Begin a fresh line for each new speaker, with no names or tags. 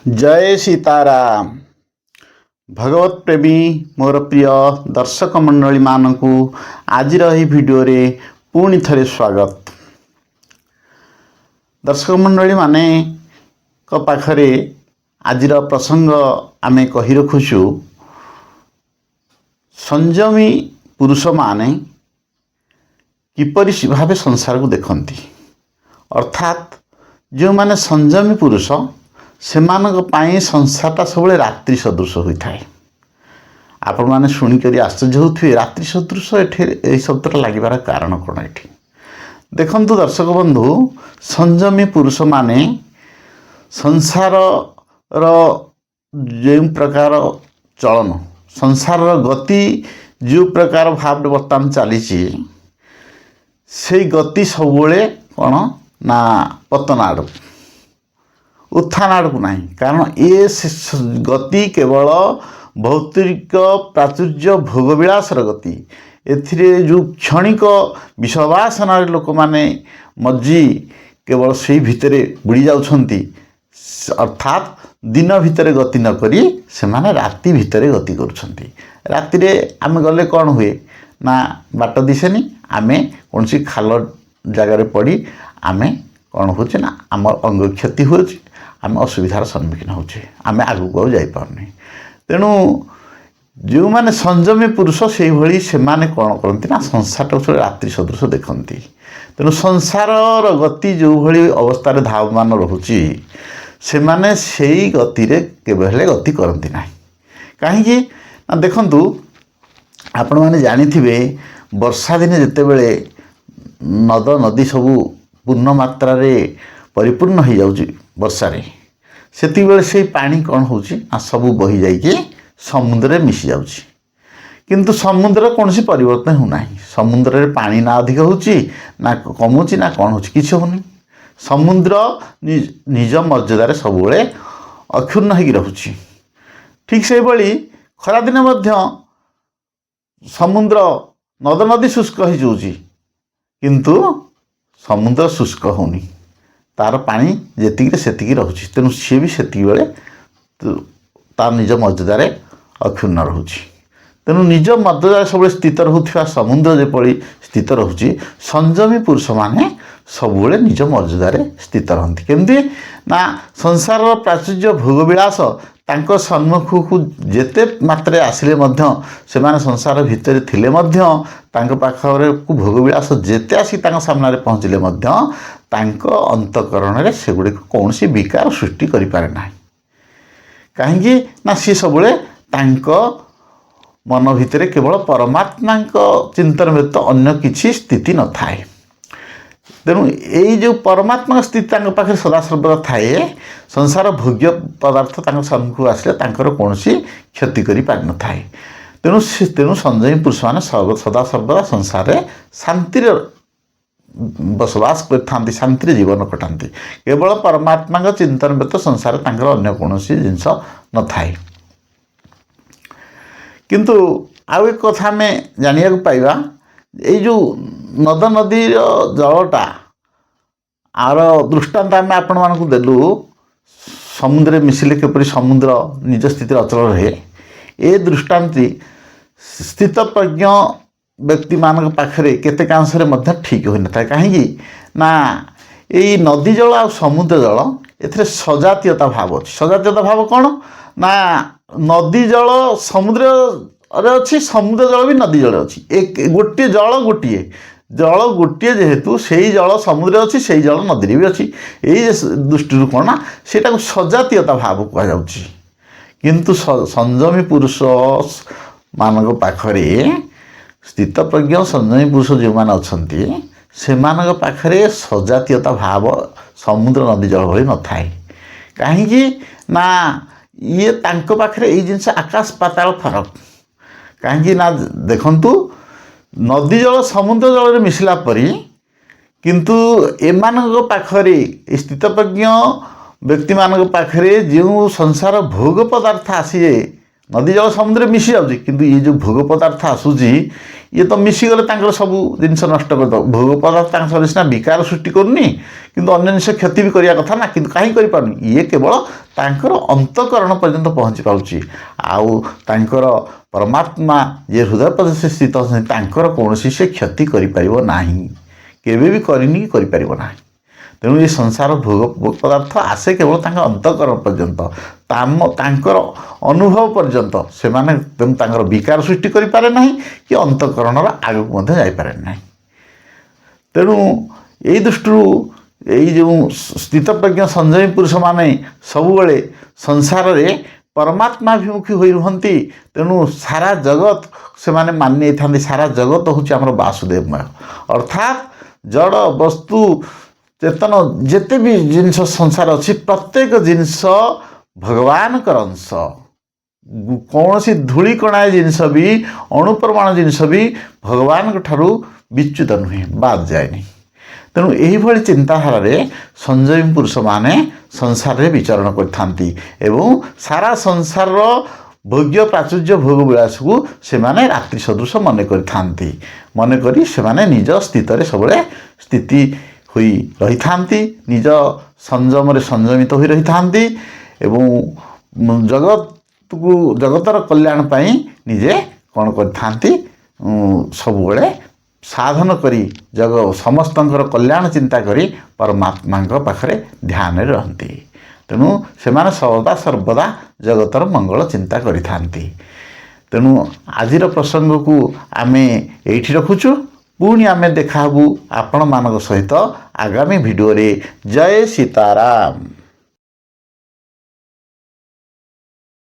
जय सीताराम। भगवत प्रेमी मोर प्रिय दर्शक मंडली मानकु आज भिडियो रे पुणी थरे स्वागत। दर्शक मंडली माने को पाखरे आज प्रसंग आमे कही रखुछु। संयमी पुरुष माने किपरि भावे संसार को देखती, अर्थात जो माने संयमी पुरुष से संसारटा सब रात्रि सदृश होता है। आपण मैंने शुणिक आश्चर्य होते रात्रि सदृश ये शब्दटा लगे कारण कौन? ये देखु दर्शक बंधु, संयमी पुरुष माने संसार जो प्रकार चलन, संसार गति जो प्रकार भाव बर्तमान चली से गति सब कौन ना पतन आड़ उत्थान आड़ को नहीं। कारण ये गति केवल भौतिक प्राचुर्य भोगविलासर गति। एथिरे जो क्षणिक विषवासना लोक माने मज्जी केवल से भितर बुड़ी जाउछंती, अर्थात दिन भितर गति न करी से माने राति भितर गति करुछंती। राति रे आमे गले कौन हुए ना बाट दिसेनी, आमे कौन सी खाल जगार पड़ी आमे कौन हो ना आम अंग क्षति हो, आम असुविधार सम्मुखीन होचे, आम आगू जापारे। तेणु जो माने संयमी पुरुष से भली से माने कौन करती ना संसार रात्रि सदृश देखती। तेणु संसार गति जो भली अवस्था धावमान रोचे से माने से गति केवल गति करती ना। कहीं देखु आपण मैंने जानिथिबे वर्षा दिन जितेबले नद नदी सबू पूर्ण मात्रा रे परिपूर्ण हो जाउची वर्षा रे, सेति बेले से पानी कौन होची ना सबू बही जाइए समुद्र में मिसी जाउची। किंतु समुद्र कौन सी परिवर्तन हो नहीं। समुद्र रे पानी ना अधिक होची ना कमुची ना कौन होची, किछ होनी। समुद्र निज मर्यादार सब अक्षुण्ण होगी रहुची। ठीक से भली खरा दिन मध्य समुद्र नद नदी शुष्क हो जाउची, किंतु समुद्र शुष्क होनी, तार पानी जेतिक सेतिक रहुची। तेणु सी भी सेतिक बेले तार निज मर्यादार अक्षुण्ण रहुची। तेणु निज मर्यादार सब स्थित रहुथिबा समुद्र जेपरि स्थित रहुची, संयमी पुरुष माने सबुले निज मर्यादार स्थित रहती। केमती ना संसार प्राचुर्य भोगविलास तांको सम्मुख को जेते मात्रे आसिले मध्य से माने संसार भितर थिले मध्य तांको पाखरे को भोगविलास जेते आसी तांको सामने पहुँचले मध्य तांको अंतकरण रे सेगुडी कौन सी विकार सृष्टि करि पारे नाही। कहीं ना सी सबुले तांको मन भितर केवल परमात्मा चिंतन व्यतीत अन्य किसी स्थिति न थाए। तेणु यही जो परमात्मा स्थिति पाखे सदा सर्वदा थाए, संसार भोग्य पदार्थ सम्मुख आसिले कौन सी क्षति करि पारि न थाए। तेणु संयमी पुरुष मैंने सदा सर्वदा संसार शांति बसवास करते, शांति जीवन कटाती। केवल परमात्मा चिंतन व्यतीत संसार अन्य कौन सी जिनस न थाए। किंतु आउ एक कथा आम जानिया पाइबा, ये जो नद नदी जलटा आर दृष्टांत आम आपण मानक देलु, समुद्र मिसिले किपरि समुद्र निज स्थिति अचल रहे। ए दृष्टांति स्थित प्रज्ञ व्यक्ति मान पाखरे केतेकांशरे मध्य ठीक हो न था। कहीं ना ये नदी जल आ समुद्र जल एथिरे सजातीयता भाव अच्छी। सजातीयता भाव कौन ना नदी जल समुद्र अच्छी, समुद्र जल भी नदी जल अच्छी। एक गोटे जल गोटे जेहेतु से जल समुद्र अच्छी, से जल नदी भी अच्छी। यही दृष्टि कौन ना सेटा सजातीयता भाव कहुँ। किंतु संयमी पुरुष मान पाखरे स्थित प्रज्ञ संयमी पुरुष जो मैंने अच्छा से पाखरे सजातीयता भाव समुद्र नदी जल भली न थाए। कहीं ना ये तांको पाखरे ये जिनस आकाश पाताल फरक। कहीं ना देखंतु नदी जल समुद्र जल में मिसला परी, किंतु एमानक पाखरे स्थित प्रज्ञ व्यक्ति मानक पाखरे जो संसार भोग पदार्थ आसीजे नदी जल समुद्र मिसी जाऊँगी किंतु ये जो भोग पदार्थ आसूची ये तो मिसीगले तांकर सब जिनस नष्ट कर भोग पदार्थ तांकर सीना विकार सृष्टि करनी किंतु अन्य जिनिस क्षति भी करिया कथा ना किंतु कहीं करिपारुनी ये केवल तांकर अंतकरण पर्यंत पहुँची पाउची आउ तांकर परमात्मा जे हृदय प्रदेश स्थित अछंती तांकर कौनसी से क्षति करिपारिबो नाही केबे भी करनी करिपारिबो नाही। तेणु ये संसार भोग पदार्थ आसे केवल तांकर अंतकरण पर्यंत तांकर अनुभव पर्यंत से माने तेणु तांकर विकार सृष्टि करिपारे नाही कि अंतकरणर आगक मध्य जाई पारे नाही। तेणु यही दृष्टि यही जो स्थितप्रज्ञ संयमी पुरुष माने सबुबले संसार रे परमात्माभिमुखी होई रुहंती। तेणु सारा जगत से माने मानि था सारा जगत होची हमर वासुदेवमय अर्थात जड़ वस्तु चेतन जिते भी जिनस संसार अच्छी प्रत्येक जिनस भगवान अंश कौन सी धूली कणाए जिनस भी अणुप्रमाण जिनस भी भगवान ठारू विच्युत नुहे बाद जाए। तेणु यही चिंताधार संयमी पुरुष माने संसार रे विचरण करथांती एवं सारा संसार भोग्य प्राचुर्य भोग विलास को से माने रात्रि सदृश मन करथांती मन करी से माने निज स्थित रे सबले स्थिति हुई रही थांती निज संयम रे संयमित हुई रही थांती एवं जगत को जगतर कल्याण पाई निजे कौन करथांती सबुबले साधन करी जग समस्तंकर कल्याण चिंता करी परमात्मा पाखरे ध्यान रे रहंती। तेणु से माने सर्वदा सर्वदा जगतर मंगल चिंता करि थांती। तेणु आजिर प्रसंग को आमे एठी रखुछु पुणी आमे देखाबू आपण मानक सहित आगामी भिडियो रे। जय सीताराम।